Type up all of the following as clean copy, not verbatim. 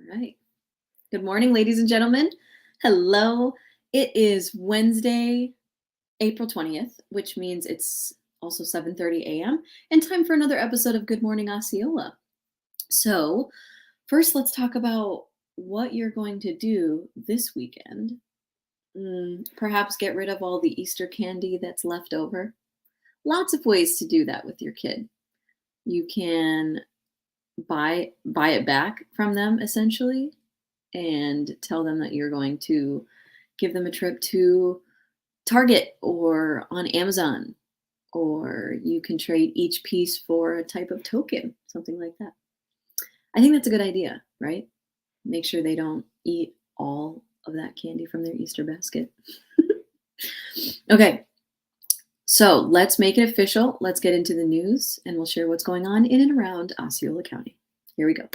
right. Good morning, ladies and gentlemen. Hello. It is Wednesday, April 20th, which means it's also 7:30 a.m. and time for another episode of Good Morning Osceola. So, first let's talk about what you're going to do this weekend. Perhaps get rid of all the Easter candy that's left over. Lots of ways to do that with your kid. You can buy it back from them essentially and tell them that you're going to give them a trip to Target or on Amazon, or you can trade each piece for a type of token, something like that. I think that's a good idea, right? Make sure they don't eat all of that candy from their Easter basket. Okay, so let's make it official. Let's get into the news and we'll share what's going on in and around Osceola County. Here we go.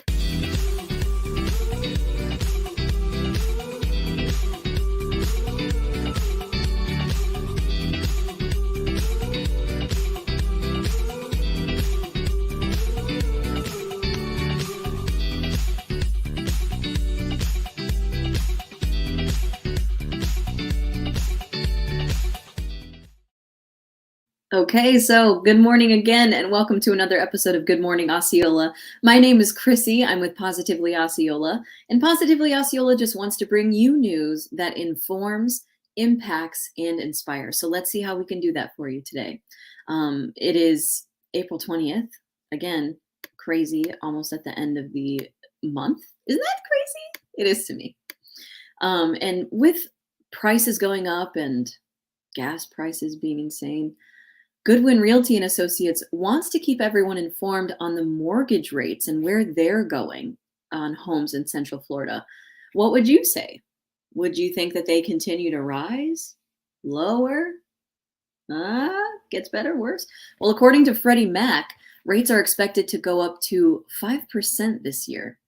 Okay, so good morning again, and welcome to another episode of Good Morning Osceola. My name is Krissi. I'm with Positively Osceola, and Positively Osceola just wants to bring you news that informs, impacts, and inspires. So let's see how we can do that for you today. It is April 20th. Again, crazy, almost at the end of the month. Isn't that crazy? It is to me. And with prices going up and gas prices being insane, Goodwin Realty and Associates wants to keep everyone informed on the mortgage rates and where they're going on homes in Central Florida. What would you say? Would you think that they continue to rise? Lower? Gets better, worse? Well, according to Freddie Mac, rates are expected to go up to 5% this year.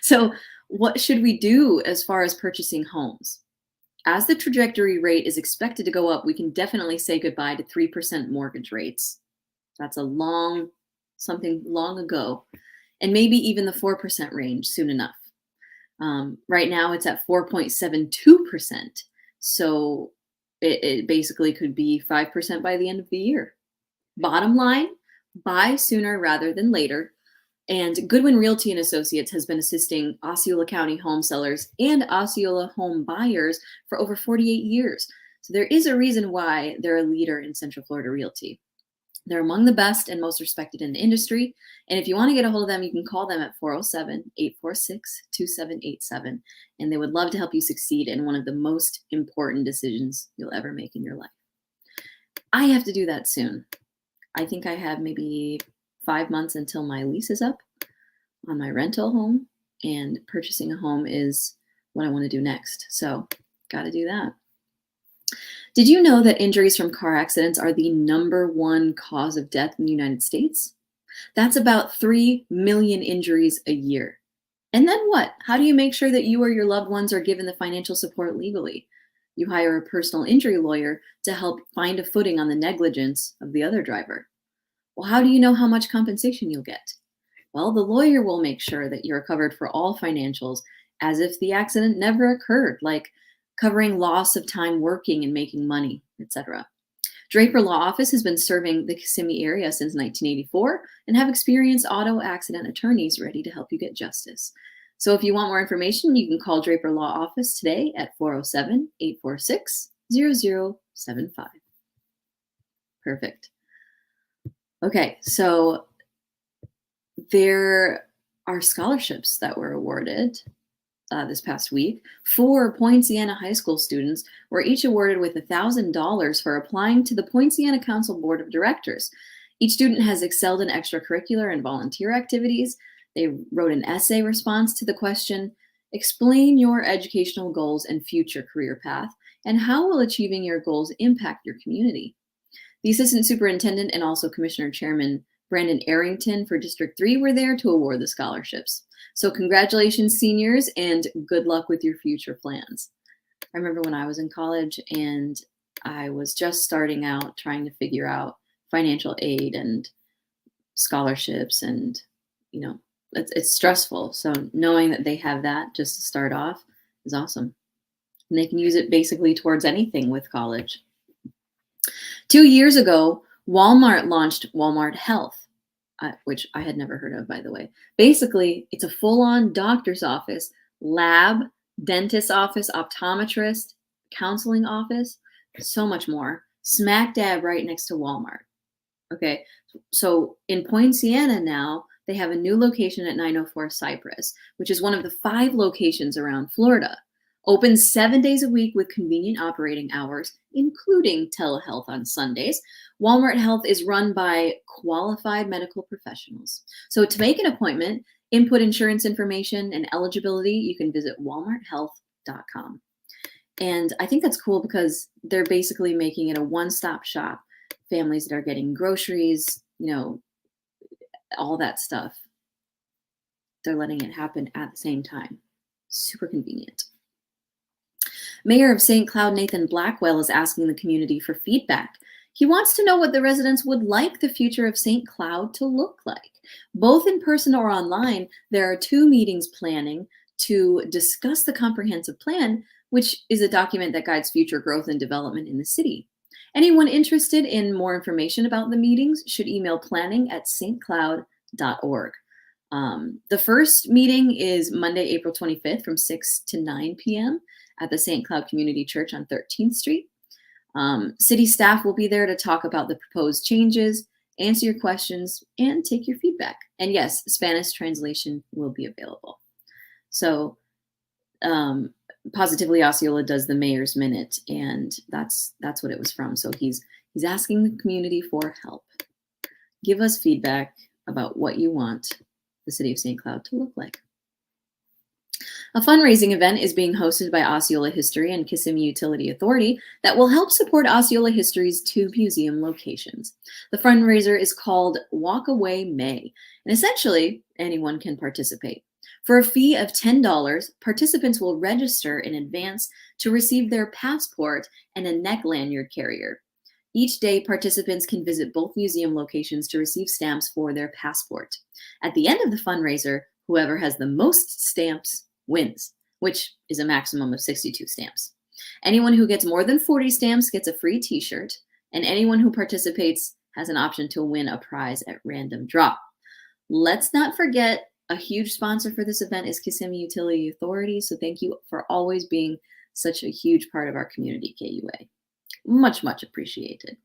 So what should we do as far as purchasing homes? As the trajectory rate is expected to go up, we can definitely say goodbye to 3% mortgage rates. That's something long ago. And maybe even the 4% range soon enough. Right now it's at 4.72%. So it basically could be 5% by the end of the year. Bottom line, buy sooner rather than later. And Goodwin Realty and Associates has been assisting Osceola County home sellers and Osceola home buyers for over 48 years. So there is a reason why they're a leader in Central Florida realty. They're among the best and most respected in the industry. And if you want to get a hold of them, you can call them at 407-846-2787. And they would love to help you succeed in one of the most important decisions you'll ever make in your life. I have to do that soon. I think I have maybe 5 months until my lease is up on my rental home, and purchasing a home is what I want to do next. So got to do that. Did you know that injuries from car accidents are the #1 cause of death in the United States? That's about 3 million injuries a year. And then what? How do you make sure that you or your loved ones are given the financial support legally? You hire a personal injury lawyer to help find a footing on the negligence of the other driver. Well, how do you know how much compensation you'll get? Well, the lawyer will make sure that you're covered for all financials as if the accident never occurred, like covering loss of time working and making money, etc. Draper Law Office has been serving the Kissimmee area since 1984 and have experienced auto accident attorneys ready to help you get justice. So if you want more information, you can call Draper Law Office today at 407-846-0075. Perfect. Okay, so there are scholarships that were awarded this past week. 4 Poinciana high school students were each awarded with $1,000 for applying to the Poinciana Council Board of Directors. Each student has excelled in extracurricular and volunteer activities. They wrote an essay response to the question, explain your educational goals and future career path, and how will achieving your goals impact your community? The Assistant Superintendent and also Commissioner Chairman Brandon Arrington for District 3 were there to award the scholarships. So congratulations, seniors, and good luck with your future plans. I remember when I was in college and I was just starting out trying to figure out financial aid and scholarships and, it's stressful. So knowing that they have that just to start off is awesome. And they can use it basically towards anything with college. 2 years ago, Walmart launched Walmart Health, which I had never heard of, by the way. Basically, it's a full-on doctor's office, lab, dentist office, optometrist, counseling office, so much more. Smack dab right next to Walmart. Okay, so in Poinciana now, they have a new location at 904 Cypress, which is one of the 5 locations around Florida. Open 7 days a week with convenient operating hours, including telehealth on Sundays. Walmart Health is run by qualified medical professionals. So to make an appointment, input insurance information and eligibility, you can visit walmarthealth.com. And I think that's cool because they're basically making it a one-stop shop. Families that are getting groceries, all that stuff. They're letting it happen at the same time. Super convenient. Mayor of St. Cloud, Nathan Blackwell, is asking the community for feedback. He wants to know what the residents would like the future of St. Cloud to look like. Both in person or online, there are 2 meetings planning to discuss the comprehensive plan, which is a document that guides future growth and development in the city. Anyone interested in more information about the meetings should email planning@stcloud.org. The first meeting is Monday, April 25th from 6 to 9 p.m. at the St. Cloud Community Church on 13th Street. City staff will be there to talk about the proposed changes, answer your questions, and take your feedback. And yes, Spanish translation will be available. So Positively Osceola does the Mayor's Minute, and that's what it was from. So he's asking the community for help. Give us feedback about what you want the city of St. Cloud to look like. A fundraising event is being hosted by Osceola History and Kissimmee Utility Authority that will help support Osceola History's 2 museum locations. The fundraiser is called Walk Away May, and essentially anyone can participate. For a fee of $10, participants will register in advance to receive their passport and a neck lanyard carrier. Each day, participants can visit both museum locations to receive stamps for their passport. At the end of the fundraiser, whoever has the most stamps wins, which is a maximum of 62 stamps. Anyone who gets more than 40 stamps gets a free t-shirt, and anyone who participates has an option to win a prize at random draw. Let's not forget, a huge sponsor for this event is Kissimmee Utility Authority, so thank you for always being such a huge part of our community, KUA. Much, much appreciated.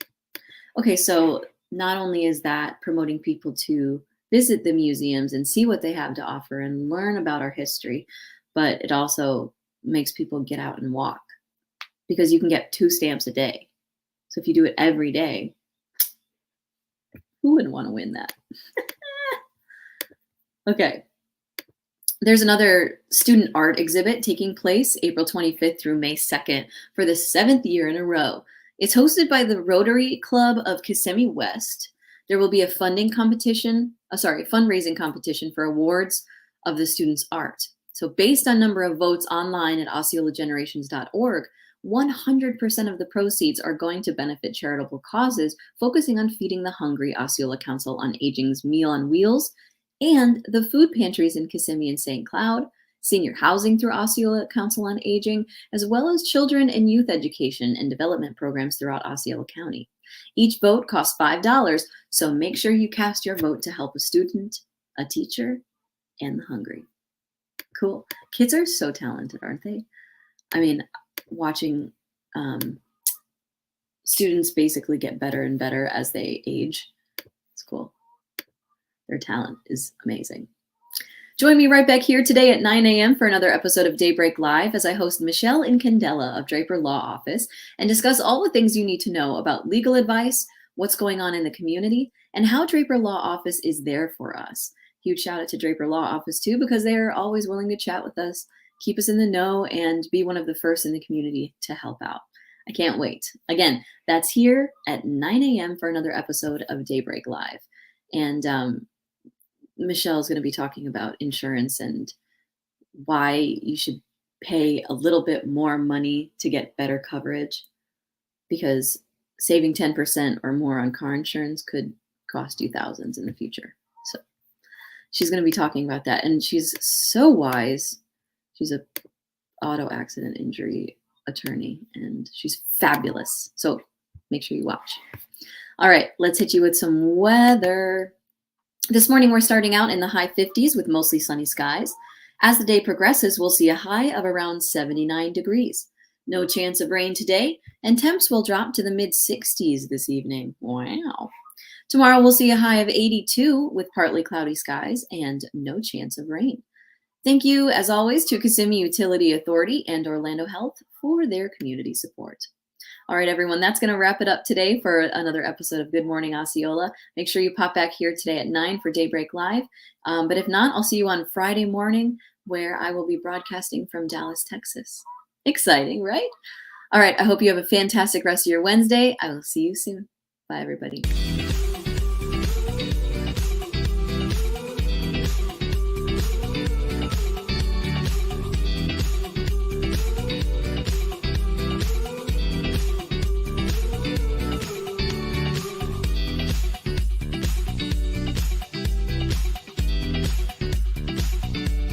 Okay, so not only is that promoting people to visit the museums and see what they have to offer and learn about our history, but it also makes people get out and walk because you can get 2 stamps a day. So if you do it every day, who wouldn't want to win that? Okay. There's another student art exhibit taking place April 25th through May 2nd for the 7th year in a row. It's hosted by the Rotary Club of Kissimmee West. There will be a fundraising competition for awards of the students' art. So based on number of votes online at osceolagenerations.org, 100% of the proceeds are going to benefit charitable causes focusing on feeding the hungry Osceola Council on Aging's Meal on Wheels and the food pantries in Kissimmee and St. Cloud, senior housing through Osceola Council on Aging, as well as children and youth education and development programs throughout Osceola County. Each vote costs $5, so make sure you cast your vote to help a student, a teacher, and the hungry. Cool. Kids are so talented, aren't they? I mean, watching students basically get better and better as they age. It's cool. Their talent is amazing. Join me right back here today at 9 a.m. for another episode of Daybreak Live as I host Michelle Incandela of Draper Law Office and discuss all the things you need to know about legal advice, what's going on in the community, and how Draper Law Office is there for us. Huge shout out to Draper Law Office too, because they're always willing to chat with us, keep us in the know, and be one of the first in the community to help out. I can't wait. Again, that's here at 9 a.m. for another episode of Daybreak Live. And Michelle's going to be talking about insurance and why you should pay a little bit more money to get better coverage, because saving 10% or more on car insurance could cost you thousands in the future. So she's going to be talking about that. And she's so wise. She's a auto accident injury attorney, and she's fabulous. So make sure you watch. All right, let's hit you with some weather. This morning, we're starting out in the high 50s with mostly sunny skies. As the day progresses, we'll see a high of around 79 degrees. No chance of rain today, and temps will drop to the mid-60s this evening. Wow. Tomorrow, we'll see a high of 82 with partly cloudy skies and no chance of rain. Thank you, as always, to Kissimmee Utility Authority and Orlando Health for their community support. All right, everyone, that's going to wrap it up today for another episode of Good Morning Osceola. Make sure you pop back here today at 9 for Daybreak Live. But if not, I'll see you on Friday morning, where I will be broadcasting from Dallas, Texas. Exciting, right? All right, I hope you have a fantastic rest of your Wednesday. I will see you soon. Bye, everybody.